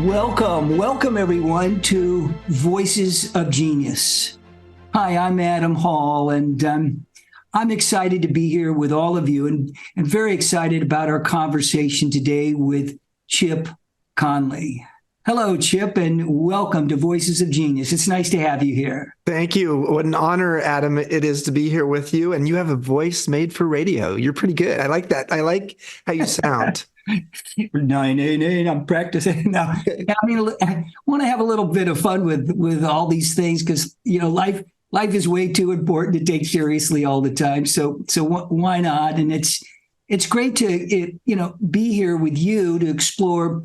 Welcome everyone to Voices of Genius. Hi, I'm Adam Hall, and I'm excited to be here with all of you and very excited about our conversation today with Chip Conley. Hello, Chip, and welcome to Voices of Genius. It's nice to have you here. Thank you. What an honor, Adam, it is to be here with you. And you have a voice made for radio. You're pretty good. I like that. I like how you sound. 988. I'm practicing now. I mean, I want to have a little bit of fun with all these things because life is way too important to take seriously all the time. So why not? And it's great to be here with you to explore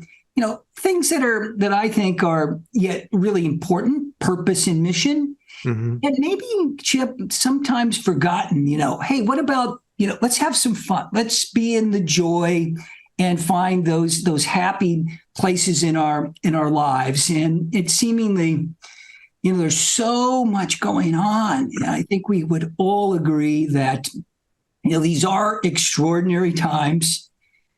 things that I think are yet really important, purpose and mission, and maybe, Chip, sometimes forgotten. Hey, what about let's have some fun. Let's be in the joy and find those happy places in our lives. And it's seemingly, there's so much going on. I think we would all agree that these are extraordinary times.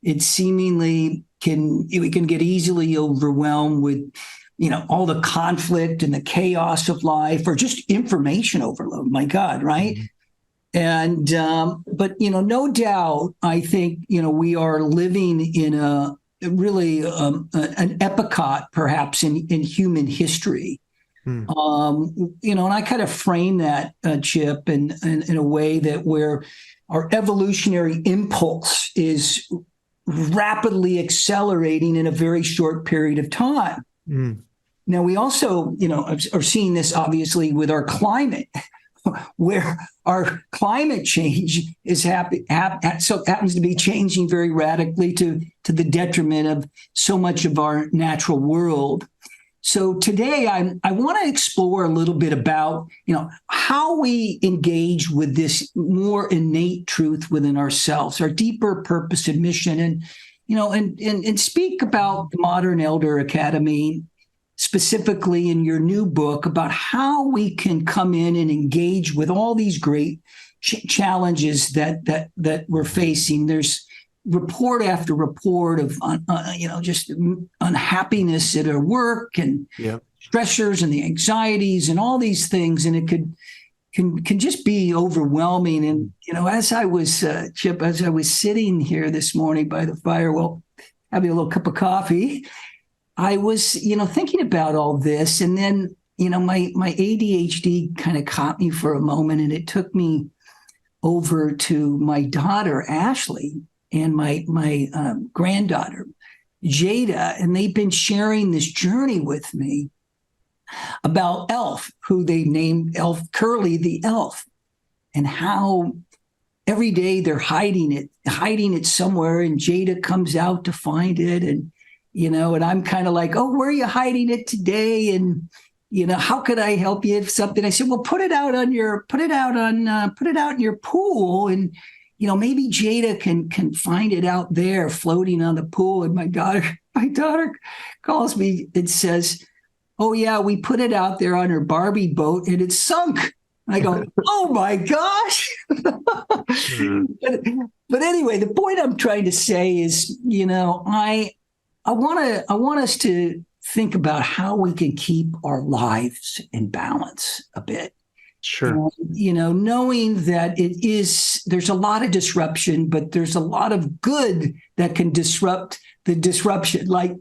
It seemingly we can get easily overwhelmed with all the conflict and the chaos of life, or just information overload. My God, right? And but no doubt, I think we are living in a really an epoch, perhaps in human history. And I kind of frame that, Chip, in a way that where our evolutionary impulse is rapidly accelerating in a very short period of time. Now, we also, are seeing this obviously with our climate, where our climate change is happens to be changing very radically to the detriment of so much of our natural world. So today, I want to explore a little bit about how we engage with this more innate truth within ourselves, our deeper purpose and mission, and speak about the Modern Elder Academy, specifically in your new book, about how we can come in and engage with all these great challenges that we're facing. There's report after report of just unhappiness at our work and stressors and the anxieties and all these things, and it can just be overwhelming. And as I was Chip, as I was sitting here this morning by the fire, having a little cup of coffee, I was thinking about all this, and then my ADHD kind of caught me for a moment, and it took me over to my daughter Ashley and my granddaughter, Jada, and they've been sharing this journey with me about Elf, who they named Elf Curly the Elf, and how every day they're hiding it somewhere, and Jada comes out to find it, and I'm kind of like, oh, where are you hiding it today? And how could I help you if something? I said, well, put it out in your pool, and maybe Jada can find it out there floating on the pool. And my daughter calls me and says, oh yeah, we put it out there on her Barbie boat and it sunk. I go, oh my gosh. But anyway, the point I'm trying to say is, I want us to think about how we can keep our lives in balance a bit. Sure. Knowing that there's a lot of disruption, but there's a lot of good that can disrupt the disruption, like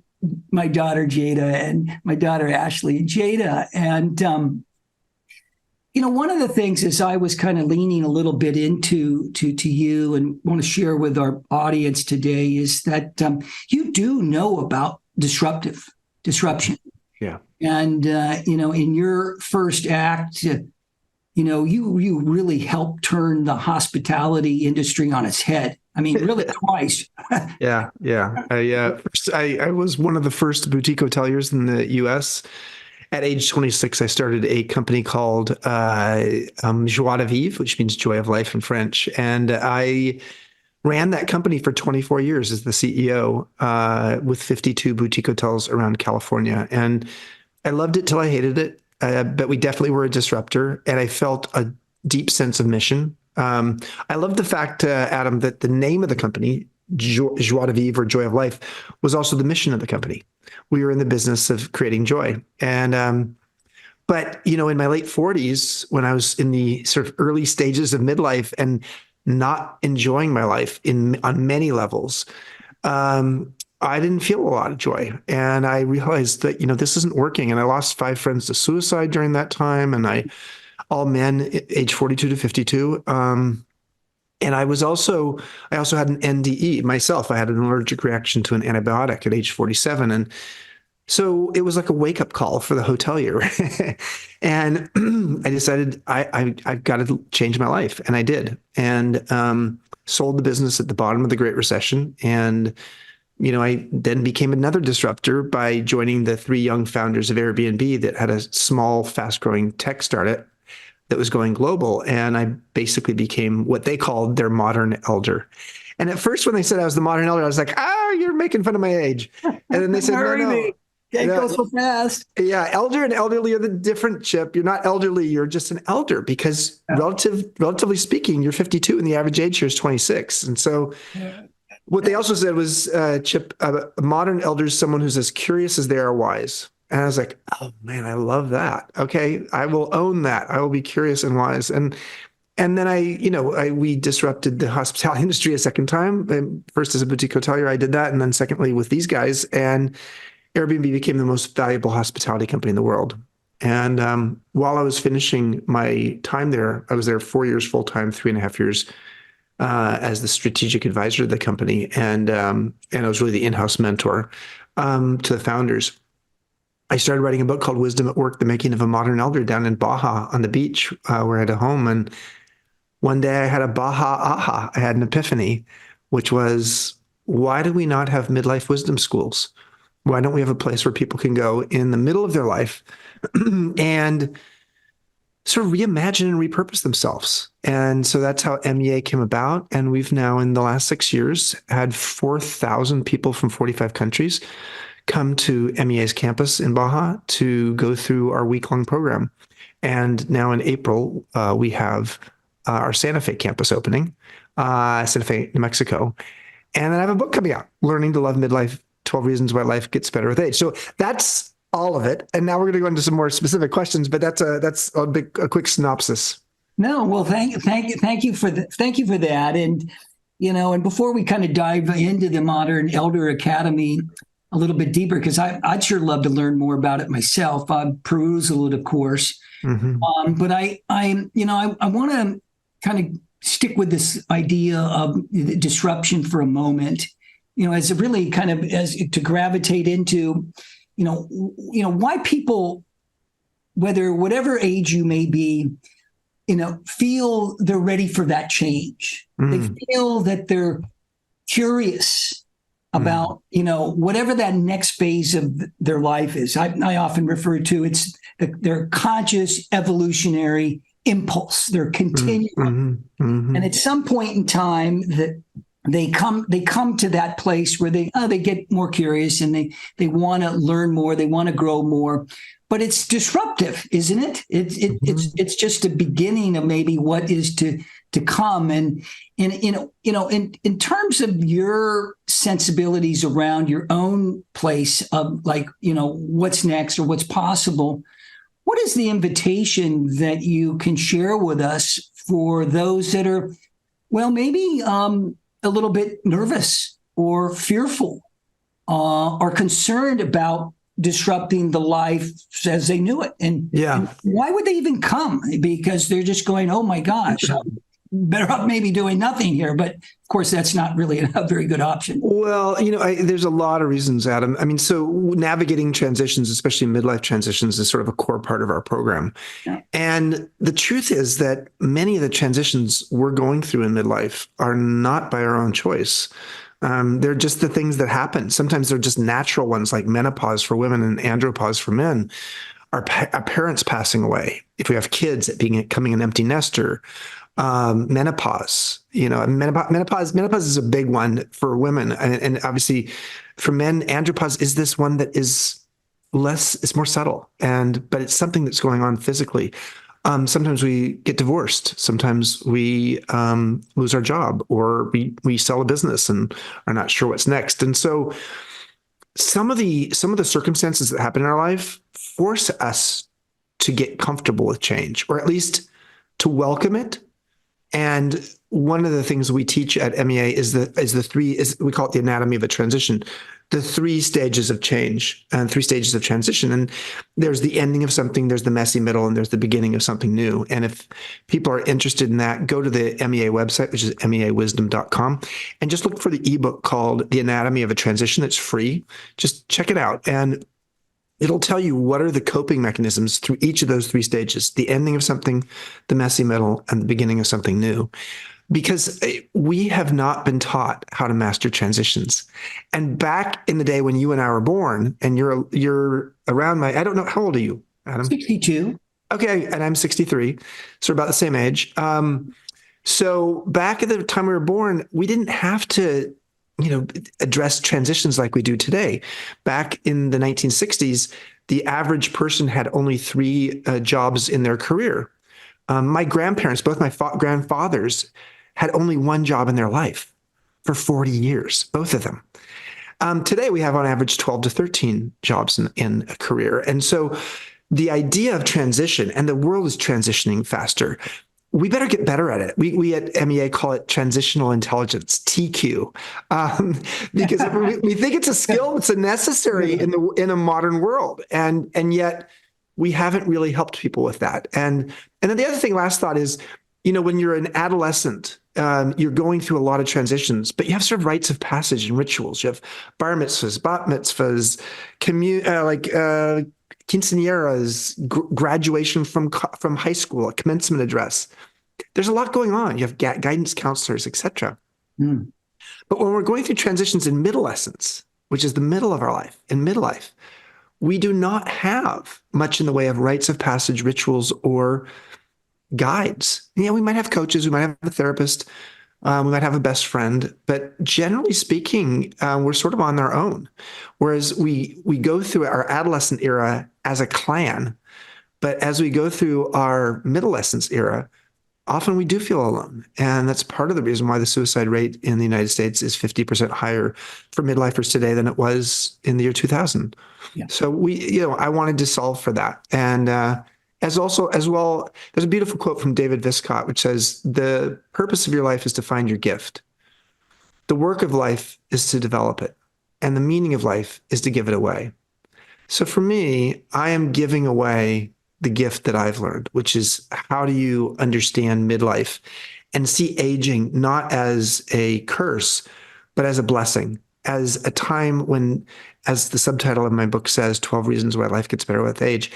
my daughter Jada and my daughter Ashley and Jada. And, one of the things is I was kind of leaning a little bit into you and want to share with our audience today is that you do know about disruption. Yeah. And, in your first act, you really helped turn the hospitality industry on its head. I mean, really twice. Yeah. I was one of the first boutique hoteliers in the U.S. At age 26, I started a company called Joie de Vivre, which means joy of life in French. And I ran that company for 24 years as the CEO with 52 boutique hotels around California. And I loved it till I hated it. But we definitely were a disruptor. And I felt a deep sense of mission I love the fact, Adam, that the name of the company, Joie de Vivre or Joy of Life, was also the mission of the company. We were in the business of creating joy. And, but, in my late 40s, when I was in the sort of early stages of midlife and not enjoying my life on many levels, I didn't feel a lot of joy. And I realized that, this isn't working. And I lost 5 friends to suicide during that time. And all men, age 42 to 52. And I also had an NDE myself. I had an allergic reaction to an antibiotic at age 47. And so it was like a wake up call for the hotelier. And I decided I've got to change my life. And I did. And sold the business at the bottom of the Great Recession. And, I then became another disruptor by joining the 3 young founders of Airbnb that had a small, fast growing tech startup that was going global. And I basically became what they called their modern elder. And at first, when they said I was the modern elder, I was like, you're making fun of my age. And then they said, no. Can't go so fast. Yeah, elder and elderly are the different, Chip. You're not elderly, you're just an elder because relatively speaking, you're 52 and the average age here is 26. And so what they also said was, Chip, a modern elder is someone who's as curious as they are wise. And I was like, oh man, I love that. Okay, I will own that. I will be curious and wise. And then we disrupted the hospitality industry a second time. First as a boutique hotelier, I did that. And then secondly with these guys. And Airbnb became the most valuable hospitality company in the world. And while I was finishing my time there, I was there 4 years full-time, 3.5 years as the strategic advisor of the company. And I was really the in-house mentor to the founders. I started writing a book called Wisdom at Work, The Making of a Modern Elder down in Baja on the beach where I had a home. And one day I had a Baja aha. I had an epiphany, which was, why do we not have midlife wisdom schools? Why don't we have a place where people can go in the middle of their life and sort of reimagine and repurpose themselves? And so that's how MEA came about. And we've now, in the last 6 years, had 4,000 people from 45 countries come to MEA's campus in Baja to go through our week-long program. And now in April, we have our Santa Fe campus opening, Santa Fe, New Mexico. And then I have a book coming out, Learning to Love Midlife, 12 Reasons Why Life Gets Better with Age. So that's all of it. And now we're going to go into some more specific questions, but that's a quick synopsis. No, well, thank you for that. And, and before we kind of dive into the Modern Elder Academy a little bit deeper, because I'd sure love to learn more about it myself. I've perused it, of course. Mm-hmm. But I want to kind of stick with this idea of disruption for a moment, as a really kind of as to gravitate into, why people, whatever age you may be, feel they're ready for that change. They feel that they're curious about, whatever that next phase of their life is. I often refer to it's their conscious evolutionary impulse, their continuum. And at some point in time that they come to that place where they get more curious and they want to learn more, they want to grow more. But it's disruptive, isn't it? It's just a beginning of maybe what is to come. And in terms of your sensibilities around your own place of what's next or what's possible, what is the invitation that you can share with us for those that are, maybe a little bit nervous or fearful or concerned about disrupting the life as they knew it? And why would they even come? Because they're just going, oh my gosh, I'm better off maybe doing nothing here. But of course, that's not really a very good option. Well, there's a lot of reasons, Adam. I mean, so navigating transitions, especially midlife transitions, is sort of a core part of our program. Yeah. And the truth is that many of the transitions we're going through in midlife are not by our own choice. They're just the things that happen. Sometimes they're just natural ones, like menopause for women and andropause for men. Our parents passing away. If we have kids, becoming an empty nester. Menopause, menopause is a big one for women. And obviously for men, andropause is this one that is it's more subtle, but it's something that's going on physically. Sometimes we get divorced. Sometimes we lose our job, or we sell a business and are not sure what's next. And so some of the circumstances that happen in our life force us to get comfortable with change, or at least to welcome it. And one of the things we teach at MEA is we call it the anatomy of a transition, the 3 stages of change and 3 stages of transition. And there's the ending of something, there's the messy middle, and there's the beginning of something new. And if people are interested in that, go to the MEA website, which is meawisdom.com, and just look for the ebook called The Anatomy of a Transition. It's free. Just check it out. And it'll tell you what are the coping mechanisms through each of those 3 stages, the ending of something, the messy middle, and the beginning of something new. Because we have not been taught how to master transitions. And back in the day when you and I were born, and you're around I don't know, how old are you, Adam? 62. Okay, and I'm 63, so we're about the same age. So back at the time we were born, we didn't have to address transitions like we do today. Back in the 1960s, the average person had only 3 jobs in their career. My grandparents, both my grandfathers, had only 1 job in their life for 40 years, both of them. Today, we have on average 12 to 13 jobs in a career. And so the idea of transition, and the world is transitioning faster, we better get better at it. We at MEA call it transitional intelligence, TQ, because we think it's a skill that's necessary in a modern world, and yet we haven't really helped people with that. And then the other thing, last thought is, when you're an adolescent, you're going through a lot of transitions, but you have sort of rites of passage and rituals. You have bar mitzvahs, bat mitzvahs, quinceañeras, graduation from high school, a commencement address. There's a lot going on. You have guidance counselors, etc. Mm. But when we're going through transitions in midolescence, which is the middle of our life, in midlife, we do not have much in the way of rites of passage, rituals, or guides. We might have coaches, we might have a therapist, we might have a best friend, but generally speaking, we're sort of on our own. Whereas we go through our adolescent era as a clan, but as we go through our midolescence era, often we do feel alone. And that's part of the reason why the suicide rate in the United States is 50% higher for midlifers today than it was in the year 2000. Yeah. So I wanted to solve for that. And as well, there's a beautiful quote from David Viscott, which says, the purpose of your life is to find your gift. The work of life is to develop it. And the meaning of life is to give it away. So for me, I am giving away the gift that I've learned, which is, how do you understand midlife and see aging not as a curse, but as a blessing, as a time when, as the subtitle of my book says, 12 Reasons Why Life Gets Better with Age,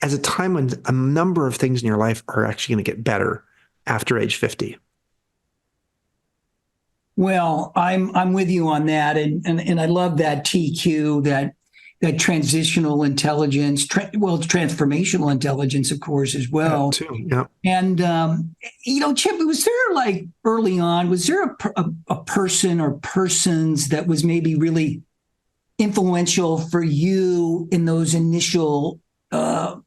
as a time when a number of things in your life are actually going to get better after age 50. Well, I'm with you on that, and I love that TQ, that transitional intelligence, transformational intelligence, of course, as well. That too, yeah. And Chip, was there early on, was there a person or persons that was maybe really influential for you in those initial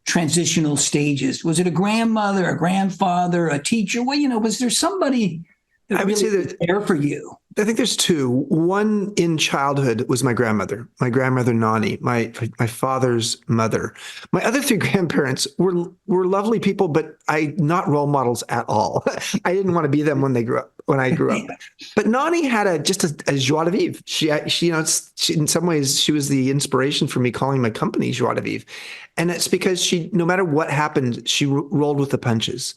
transitional stages? Was it a grandmother, a grandfather, a teacher? Well, was there somebody that really was there for you? I think there's 2. One in childhood was my grandmother Nani, my father's mother. My other 3 grandparents were lovely people, but not role models at all. I didn't want to be them when I grew up. But Nani had just a joie de vivre. She in some ways, she was the inspiration for me calling my company Joie de vivre. And it's because no matter what happened, she rolled with the punches.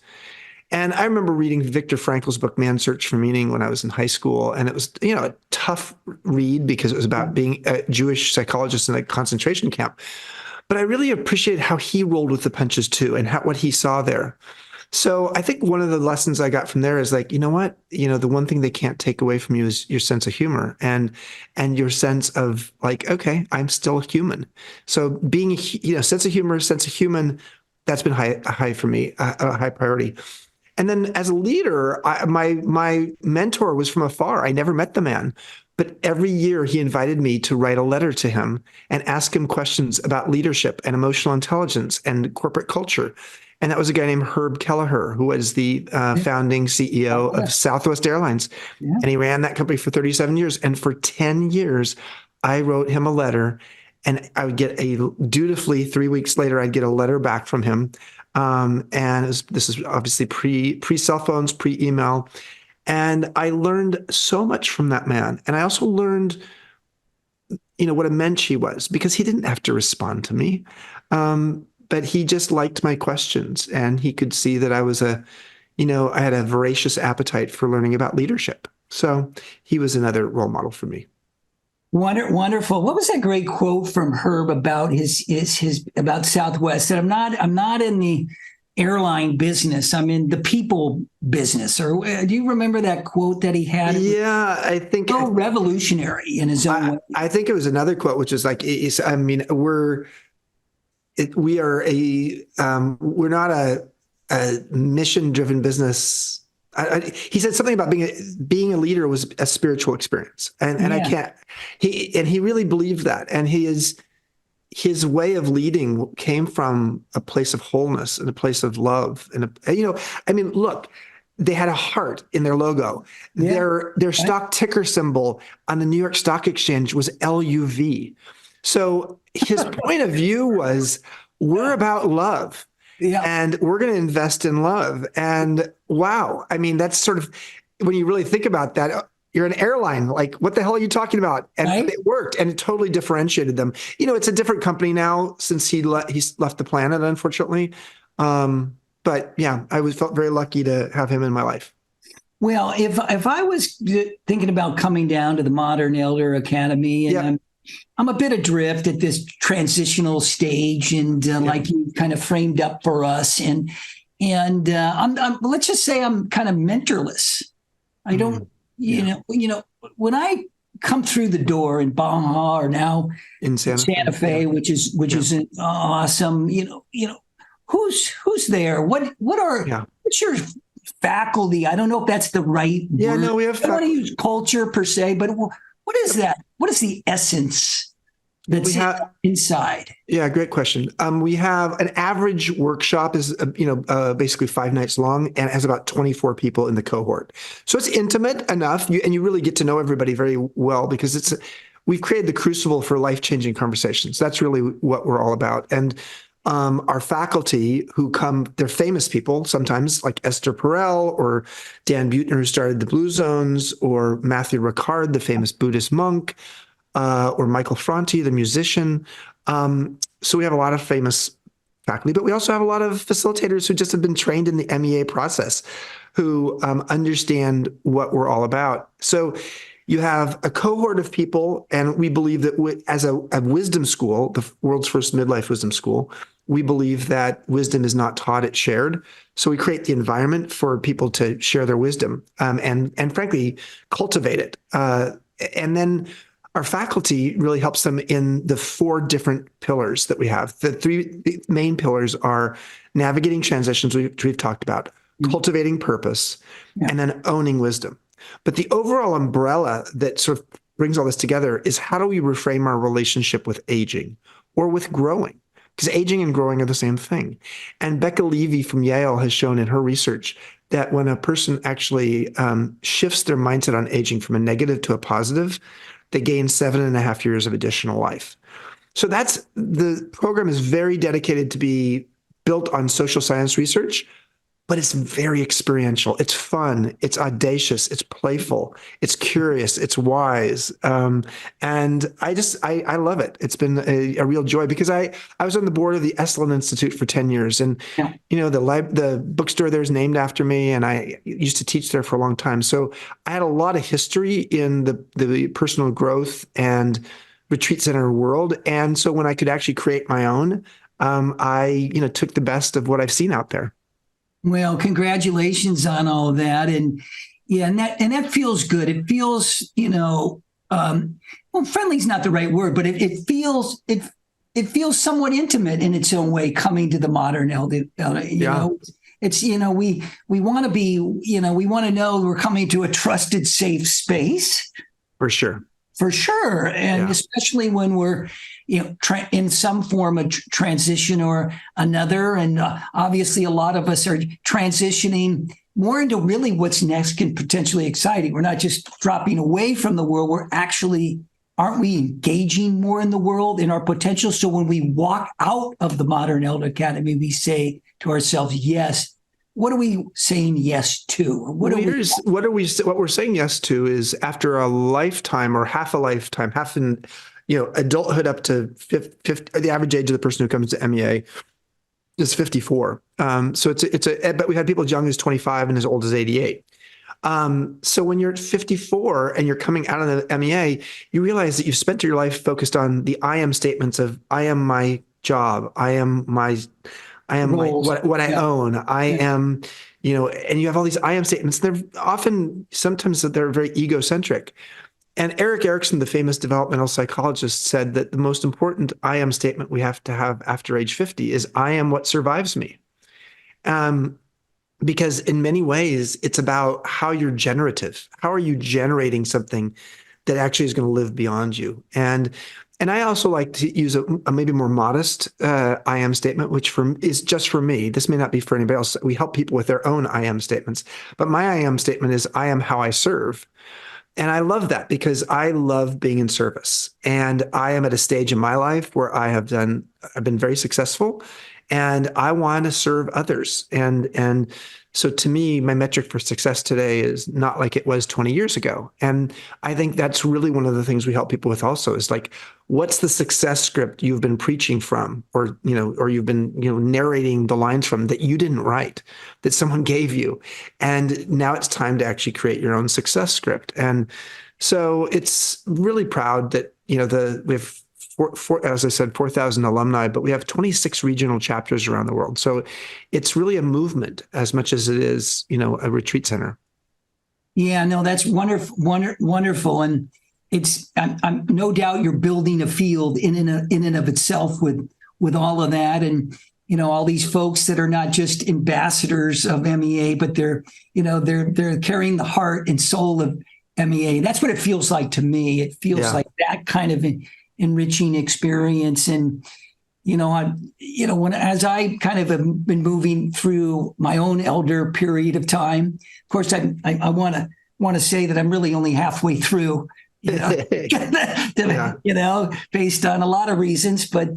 And I remember reading Viktor Frankl's book, Man's Search for Meaning, when I was in high school. And it was, a tough read because it was about being a Jewish psychologist in a concentration camp. But I really appreciated how he rolled with the punches too, and what he saw there. So I think one of the lessons I got from there is the one thing they can't take away from you is your sense of humor and your sense of okay, I'm still a human. So being, sense of humor, sense of human, that's been high for me, a high priority. And then as a leader, my mentor was from afar. I never met the man, but every year he invited me to write a letter to him and ask him questions about leadership and emotional intelligence and corporate culture. And that was a guy named Herb Kelleher, who was the founding CEO of Southwest Airlines. Yeah. And he ran that company for 37 years. And for 10 years, I wrote him a letter, and I would get dutifully 3 weeks later, I'd get a letter back from him. And this is obviously pre cell phones, pre email. And I learned so much from that man. And I also learned, what a mensch he was, because he didn't have to respond to me. But he just liked my questions, and he could see that I had a voracious appetite for learning about leadership. So he was another role model for me. Wonderful. What was that great quote from Herb about his about Southwest? That I'm not in the airline business. I'm in the people business. Or do you remember that quote that he had? Yeah, I think so revolutionary in his own way. I think it was another quote, which is like, we're not a mission-driven business. He said something about being a leader was a spiritual experience, and I can't. He really believed that, and his way of leading came from a place of wholeness and a place of love, and look, they had a heart in their logo. Yeah. Their stock ticker symbol on the New York Stock Exchange was LUV. So his point of view was, we're about love. Yeah. And we're going to invest in love. And wow, that's sort of, when you really think about that, you're an airline. Like, what the hell are you talking about? And It worked, and it totally differentiated them. It's a different company now since he's left the planet, unfortunately. But yeah, I felt very lucky to have him in my life. Well, if I was thinking about coming down to the Modern Elder Academy, and I'm a bit adrift at this transitional stage, and like you kind of framed up for us, and I'm let's just say I'm kind of mentorless. I don't, when I come through the door in Baja or now in Santa Fe, which is awesome. Who's there? What's your faculty? I don't know if that's the right word. Yeah, no, we have. I don't want to use culture per se, but what is that? What is the essence that's inside? Yeah, great question. We have an average workshop is basically 5 nights long, and it has about 24 people in the cohort. So it's intimate enough, and you really get to know everybody very well, because we've created the crucible for life-changing conversations. That's really what we're all about. And our faculty who come, they're famous people sometimes, like Esther Perel or Dan Buettner, who started the Blue Zones, or Matthew Ricard, the famous Buddhist monk, or Michael Franti, the musician. So we have a lot of famous faculty, but we also have a lot of facilitators who just have been trained in the MEA process, who understand what we're all about. So you have a cohort of people, and we believe that as a wisdom school, the world's first midlife wisdom school, we believe that wisdom is not taught, it's shared. So we create the environment for people to share their wisdom, and frankly, cultivate it. And then our faculty really helps them in the 4 different pillars that we have. The main pillars are navigating transitions, which we've talked about, cultivating purpose, and then owning wisdom. But the overall umbrella that sort of brings all this together is, how do we reframe our relationship with aging or with growing? Because aging and growing are the same thing. And Becca Levy from Yale has shown in her research that when a person actually shifts their mindset on aging from a negative to a positive, they gain 7.5 years of additional life. So the program is very dedicated to be built on social science research, but it's very experiential. It's fun. It's audacious. It's playful. It's curious. It's wise. And I love it. It's been a real joy, because I was on the board of the Esalen Institute for 10 years. And, the bookstore there is named after me, and I used to teach there for a long time. So I had a lot of history in the personal growth and retreat center world. And so when I could actually create my own, I took the best of what I've seen out there. Well, congratulations on all of that. And that feels good. It feels, friendly is not the right word, but it feels somewhat intimate in its own way, coming to the Modern Elder. It's, we want to be, we want to know we're coming to a trusted, safe space. For sure. For sure. And Yeah. especially when we're, in some form of transition or another. And obviously, a lot of us are transitioning more into really what's next and potentially exciting. We're not just dropping away from the world. We're actually, aren't we engaging more in the world, in our potential? So when we walk out of the Modern Elder Academy, we say to ourselves, yes. What are we saying yes to? What we're saying yes to is, after a lifetime or half a lifetime, adulthood up to 50, the average age of the person who comes to MEA is 54. So but we've had people as young as 25 and as old as 88. So when you're at 54 and you're coming out of the MEA, you realize that you've spent your life focused on the I am statements of, I am my job, I am what I own. I am, and you have all these I am statements. Sometimes they're very egocentric. And Erik Erikson, the famous developmental psychologist, said that the most important I am statement we have to have after age 50 is, I am what survives me. Because in many ways, it's about how you're generative. How are you generating something that actually is going to live beyond you? And I also like to use a maybe more modest I am statement, which is just for me. This may not be for anybody else. We help people with their own I am statements. But my I am statement is, I am how I serve. And I love that, because I love being in service. And I am at a stage in my life where I've been very successful, and I want to serve others. And so to me, my metric for success today is not like it was 20 years ago. And I think that's really one of the things we help people with also, is like, what's the success script you've been preaching from, or you've been, narrating the lines from, that you didn't write, that someone gave you. And now it's time to actually create your own success script. And so it's really proud that, we have as I said, 4,000 alumni, but we have 26 regional chapters around the world. So it's really a movement as much as it is, a retreat center. Yeah, no, that's wonderful, wonderful. And I'm no doubt you're building a field in and of itself with all of that. And, all these folks that are not just ambassadors of MEA, but they're carrying the heart and soul of MEA. That's what it feels like to me. It feels like that kind of enriching experience. And, as I kind of have been moving through my own elder period of time, of course, I want to say that I'm really only halfway through, based on a lot of reasons, but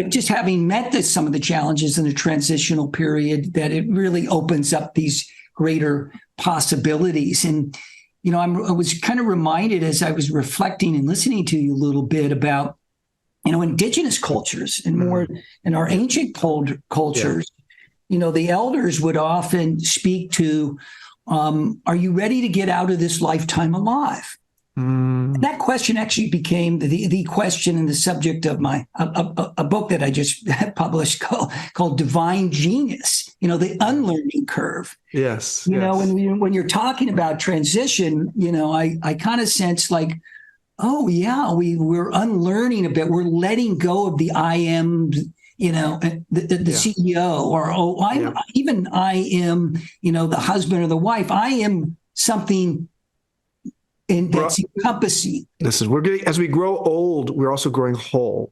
just having met some of the challenges in the transitional period, that it really opens up these greater possibilities. And, I was kind of reminded, as I was reflecting and listening to you a little bit, about, indigenous cultures and more in our ancient cultures. The elders would often speak to, are you ready to get out of this lifetime alive? And that question actually became the question and the subject of a book that I just published called Divine Genius, the unlearning curve. Yes. When you're talking about transition, I kind of sense like, oh yeah, we're unlearning a bit. We're letting go of the I am, the CEO, or I am, the husband or the wife. I am something. And that's encompassing. As we grow old, we're also growing whole.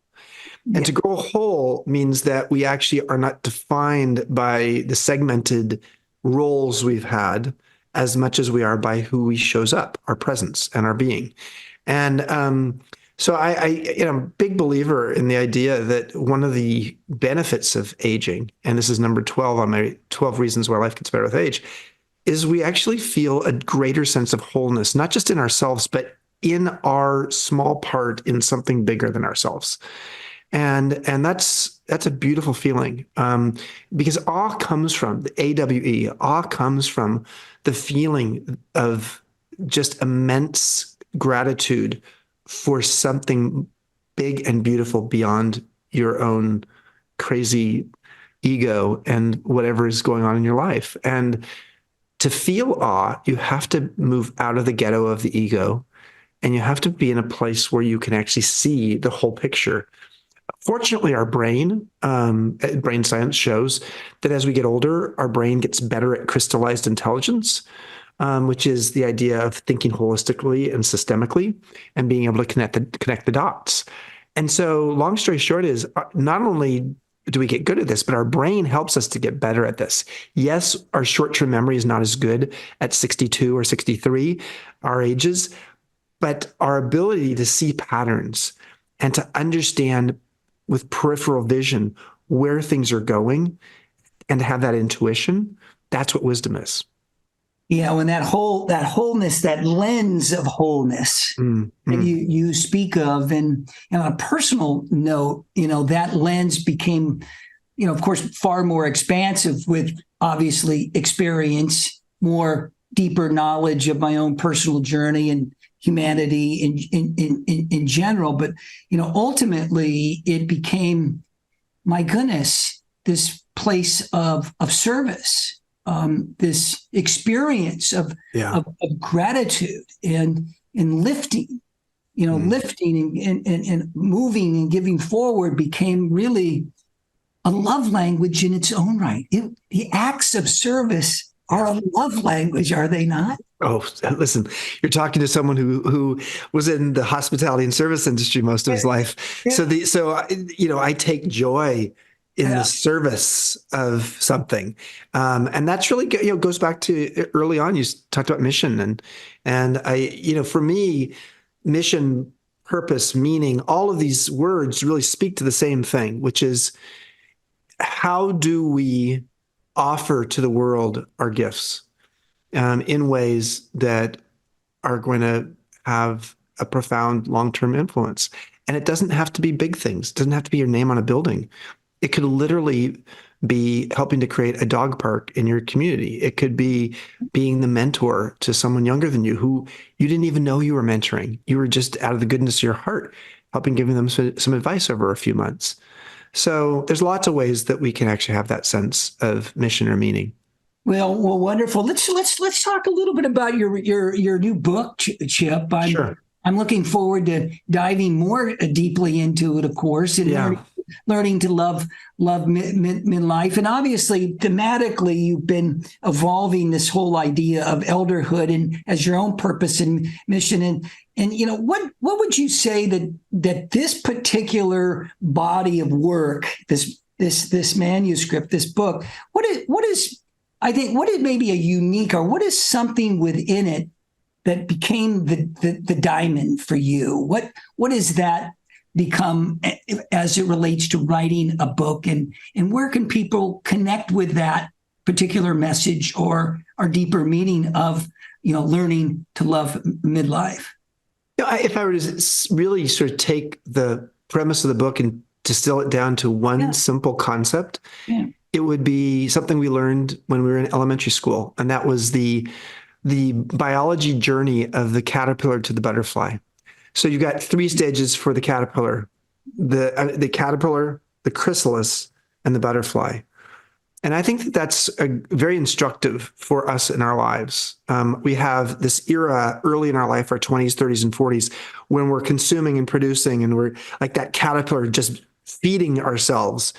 And to grow whole means that we actually are not defined by the segmented roles we've had as much as we are by who we shows up, our presence and our being. And so I'm a big believer in the idea that one of the benefits of aging, and this is number 12 on my 12 reasons why life gets better with age, is we actually feel a greater sense of wholeness, not just in ourselves, but in our small part in something bigger than ourselves. And that's a beautiful feeling, because awe comes from the AWE. Awe comes from the feeling of just immense gratitude for something big and beautiful beyond your own crazy ego and whatever is going on in your life. And to feel awe, you have to move out of the ghetto of the ego, and you have to be in a place where you can actually see the whole picture. Fortunately, our brain science shows that as we get older, our brain gets better at crystallized intelligence. which is the idea of thinking holistically and systemically and being able to connect the dots. And so long story short is not only do we get good at this, but our brain helps us to get better at this. Yes, our short-term memory is not as good at 62 or 63, our ages, but our ability to see patterns and to understand with peripheral vision where things are going and to have that intuition, that's what wisdom is. And that wholeness, that lens of wholeness that you speak of, and on a personal note, that lens became, of course, far more expansive with obviously experience, more deeper knowledge of my own personal journey and humanity in general. But ultimately, it became, my goodness, this place of service. This experience of gratitude and lifting, lifting and moving and giving forward became really a love language in its own right. The acts of service are a love language, are they not? Oh, listen, you're talking to someone who was in the hospitality and service industry most of his life. Yeah. So I take joy in the service of something. And that's really, goes back to early on, you talked about mission and I, for me, mission, purpose, meaning, all of these words really speak to the same thing, which is how do we offer to the world our gifts in ways that are going to have a profound long-term influence. And it doesn't have to be big things. It doesn't have to be your name on a building. It could literally be helping to create a dog park in your community. It could be being the mentor to someone younger than you who you didn't even know you were mentoring. You were just out of the goodness of your heart, helping giving them some advice over a few months. So there's lots of ways that we can actually have that sense of mission or meaning. Well, wonderful. Let's talk a little bit about your new book, Chip. Sure. I'm looking forward to diving more deeply into it, of course, and learning to love midlife. And obviously, thematically, you've been evolving this whole idea of elderhood and as your own purpose and mission. And what would you say that this particular body of work, this manuscript, this book, what is I think what is maybe a unique, or what is something within it that became the diamond for you? What is that become as it relates to writing a book, and where can people connect with that particular message or our deeper meaning of learning to love midlife? If I were to really sort of take the premise of the book and distill it down to one simple concept, it would be something we learned when we were in elementary school, and that was the biology journey of the caterpillar to the butterfly. So you got 3 stages for the caterpillar: the caterpillar, the chrysalis, and the butterfly. And I think that that's very instructive for us in our lives. We have this era early in our life, our 20s, 30s, and 40s, when we're consuming and producing, and we're like that caterpillar just feeding ourselves.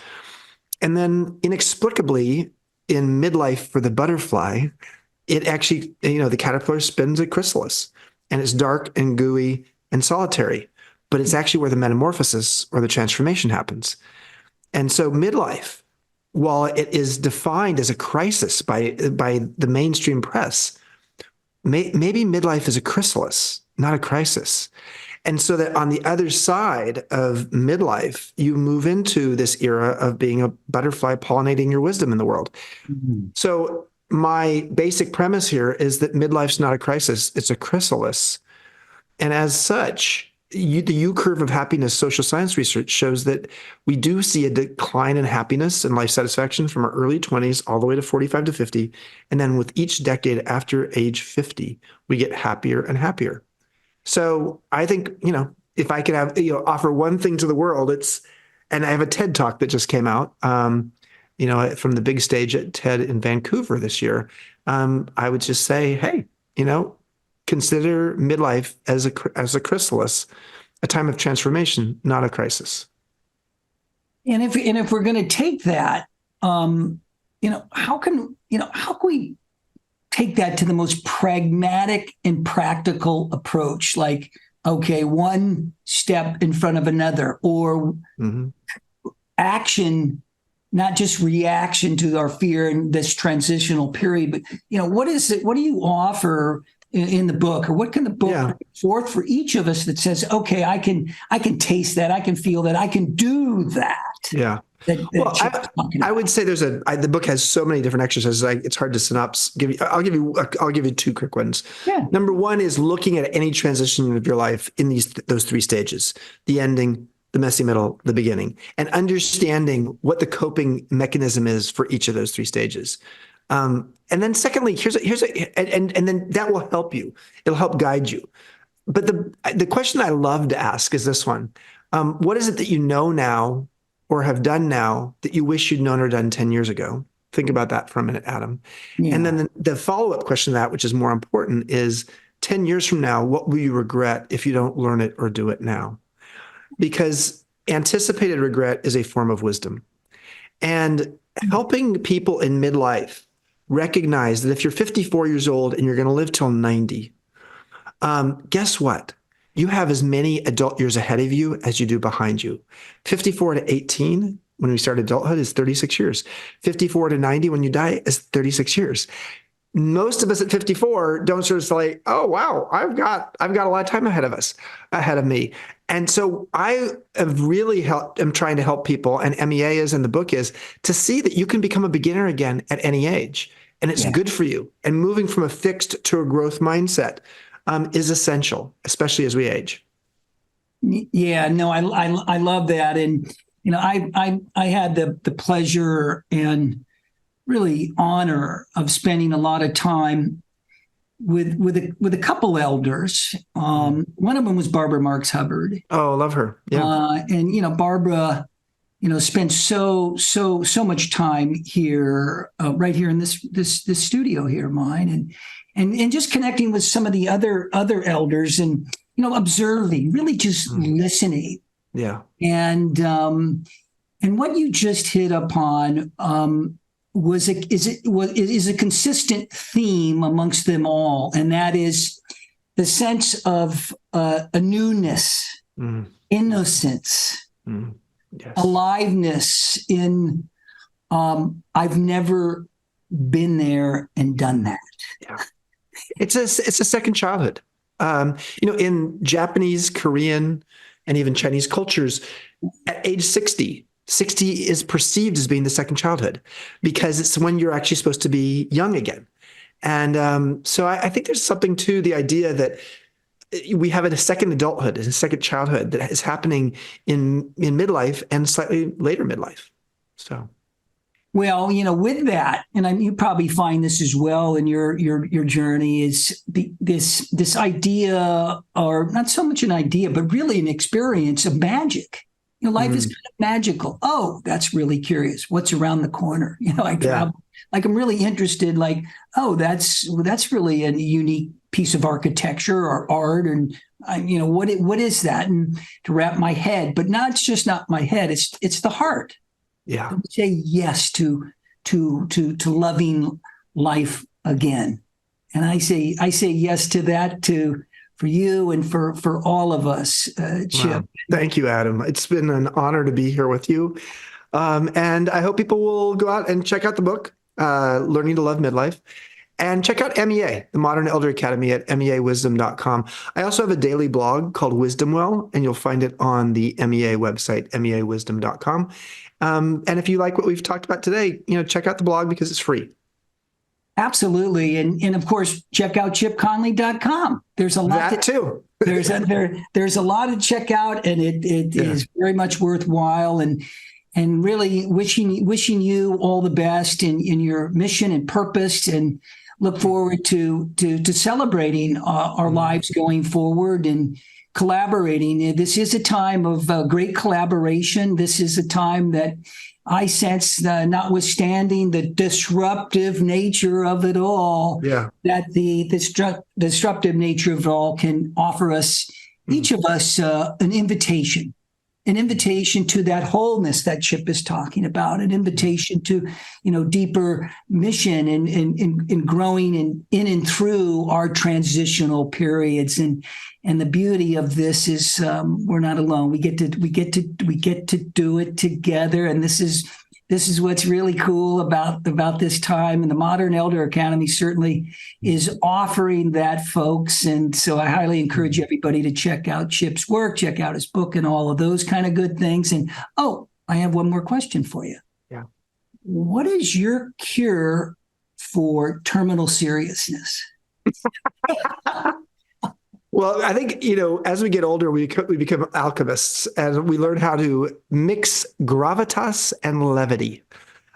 And then inexplicably in midlife for the butterfly, it actually, the caterpillar spins a chrysalis, and it's dark and gooey and solitary, but it's actually where the metamorphosis or the transformation happens. And so midlife, while it is defined as a crisis by the mainstream press, maybe midlife is a chrysalis, not a crisis. And so that on the other side of midlife, you move into this era of being a butterfly pollinating your wisdom in the world. Mm-hmm. So my basic premise here is that midlife's not a crisis, it's a chrysalis. And as such, the U curve of happiness social science research shows that we do see a decline in happiness and life satisfaction from our early 20s all the way to 45 to 50. And then with each decade after age 50, we get happier and happier. So I think, if I could have, offer one thing to the world, and I have a TED talk that just came out, from the big stage at TED in Vancouver this year. I would just say, hey, consider midlife as a chrysalis, a time of transformation, not a crisis. And if we're going to take that, how can we take that to the most pragmatic and practical approach, like, okay, one step in front of another, or action, not just reaction to our fear in this transitional period. But, what is it? What do you offer in the book, or what can the book bring forth for each of us that says, okay, I can taste that, I can feel that, I can do that? Yeah. I would say the book has so many different exercises. It's hard to synopsis. I'll give you two quick ones. Yeah. Number one is looking at any transition of your life in those three stages: the ending, the messy middle, the beginning, and understanding what the coping mechanism is for each of those three stages. And then secondly, and then that will help you. It'll help guide you. But the question I love to ask is this one: what is it that you know now, or have done now, that you wish you'd known or done 10 years ago? Think about that for a minute, Adam. Yeah. And then the follow-up question to that, which is more important, is 10 years from now, what will you regret if you don't learn it or do it now? Because anticipated regret is a form of wisdom. And helping people in midlife recognize that if you're 54 years old and you're going to live till 90, guess what? You have as many adult years ahead of you as you do behind you. 54 to 18, when we start adulthood, is 36 years. 54 to 90, when you die, is 36 years. Most of us at 54 don't sort of say, oh, wow, I've got a lot of time ahead of me. And so I have really am trying to help people, and MEA is, and the book is, to see that you can become a beginner again at any age. And it's good for you. And moving from a fixed to a growth mindset is essential, especially as we age. Yeah, no, I love that. And, I had the pleasure and really honor of spending a lot of time with a couple elders. One of them was Barbara Marks Hubbard. Oh, love her. Yeah. And, Barbara, spent so much time here, right here in this studio here, mine, and just connecting with some of the other elders, and observing, really just listening. Yeah. And what you just hit upon is a consistent theme amongst them all, and that is the sense of a newness, innocence, yes, aliveness in I've never been there and done that. Yeah. It's a second childhood. In Japanese, Korean, and even Chinese cultures, at age 60 is perceived as being the second childhood, because it's when you're actually supposed to be young again. And so I think there's something to the idea that we have a second adulthood, a second childhood that is happening in midlife and slightly later midlife. So. Well, with that, and you probably find this as well in your journey, is this idea, or not so much an idea, but really an experience of magic. Life is kind of magical. Oh, that's really curious. What's around the corner? Like I'm really interested. Like, oh, that's really a unique piece of architecture or art, and what is that? And to wrap my head, but it's just not my head. It's the heart. Yeah. Say yes to loving life again. And I say yes to that for you and for all of us, Chip. Wow. Thank you, Adam. It's been an honor to be here with you. And I hope people will go out and check out the book, Learning to Love Midlife, and check out MEA, the Modern Elder Academy, at meawisdom.com. I also have a daily blog called Wisdom Well, and you'll find it on the MEA website, meawisdom.com. And if you like what we've talked about today, check out the blog because it's free. Absolutely. And of course, check out chipconley.com. There's a lot too. There's a lot to check out, and it is very much worthwhile, and really wishing you all the best in your mission and purpose, and look forward to celebrating our lives going forward and collaborating. This is a time of great collaboration. This is a time that I sense, notwithstanding the disruptive nature of it all, that the disruptive nature of it all can offer us, each of us, an invitation an invitation to that wholeness that Chip is talking about, an invitation to, deeper mission and growing in and through our transitional periods. And the beauty of this is we're not alone. We get to do it together. And this is what's really cool about this time. And the Modern Elder Academy certainly is offering that, folks. And so I highly encourage everybody to check out Chip's work, check out his book and all of those kind of good things. And, I have one more question for you. Yeah. What is your cure for terminal seriousness? Well, I think, as we get older, we become alchemists, and we learn how to mix gravitas and levity.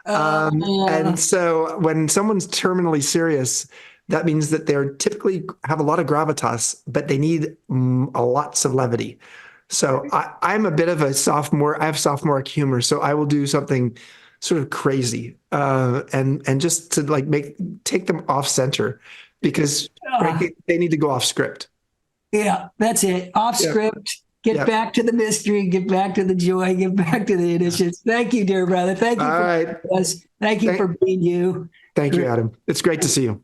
And so when someone's terminally serious, that means that they're typically have a lot of gravitas, but they need lots of levity. So I'm a bit of a sophomore. I have sophomoric humor, so I will do something sort of crazy, and just to take them off center, because frankly, they need to go off script. Yeah, that's it. Off script. Get back to the mystery. Get back to the joy. Get back to the innocence. Thank you, dear brother. Thank you. Thank you for being you. Thank you, Adam. It's great to see you.